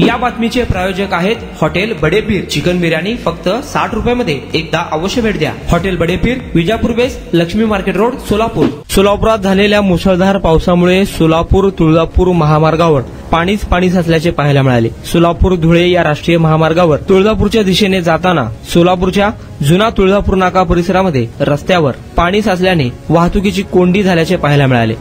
या बातमीचे प्रायोजक आहेत हॉटेल बडेपीर। चिकन बिर्याणी फक्त 60 रुपयामध्ये। एकदा अवश्य भेट द्या। हॉटेल बडेपीर, विजापूर बेस, लक्ष्मी मार्केट रोड, सोलापूर। सोलापुरात झालेल्या मुसळधार पावसामुळे सोलापूर तुळजापूर महामार्गावर पाणी साचल्याचे पाहायला मिळाले। सोलापूर धुळे या राष्ट्रीय महामार्गावर तुळजापूरच्या दिशेने जाताना सोलापूरच्या जुना तुळजापूर नाका परिसरामध्ये रस्त्यावर पाणी साचल्याने वाहतुकीची कोंडी झाल्याचे पाहायला मिळाले।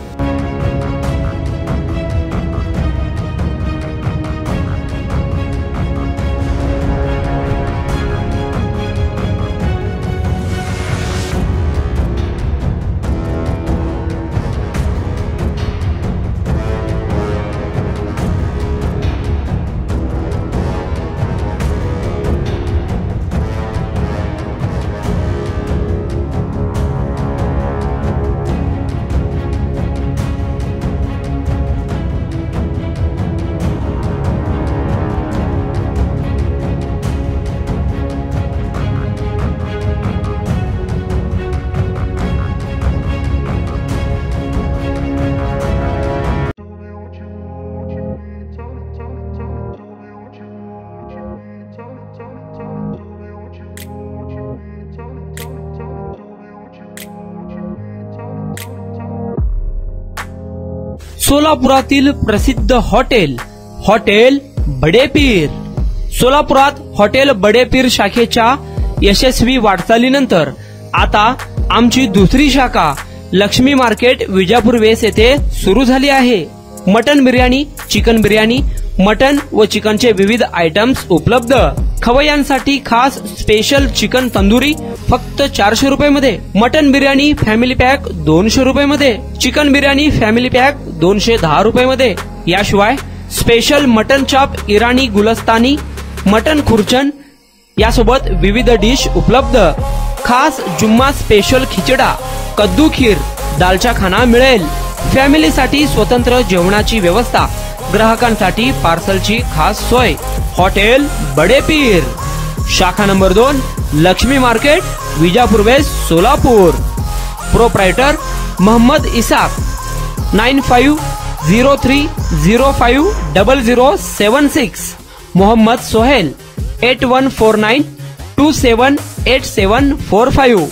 सोलापुरातील प्रसिद्ध हॉटेल बडेपीर। सोलापुरात हॉटेल बडेपीर शाखेच्या यशस्वी वाटचालीनंतर आता आमची दुसरी शाखा लक्ष्मी मार्केट विजापूर वेस येथे सुरू झाली आहे। Mutton biryani, chicken biryani, mutton व चिकनचे विविध आयटम्स उपलब्ध। खवय्यांसाठी खास स्पेशल चिकन तंदुरी फक्त 400 रुपयामध्ये। मटन बिर्याणी फॅमिली पॅक 200 रुपयामध्ये। चिकन बिर्याणी फॅमिली पॅक 210 रुपयामध्ये। याशिवाय स्पेशल मटन चाप, इराणी गुलस्तानी, मटन खुर्चन यासोबत विविध डिश उपलब्ध। खास जुम्मा स्पेशल खिचडा, कद्दू खीर, दालचा खाना मिळेल। फॅमिलीसाठी स्वतंत्र जेवणाची व्यवस्था, ग्राहकांसाठी पार्सलची खास सोय। हॉटेल बडेपीर, शाखा number 2, Lakshmi market, Vijapur west, Solapur. Proprietor Mohammed Isaq, 9503050076। Mohammed Sohail, 8149278745।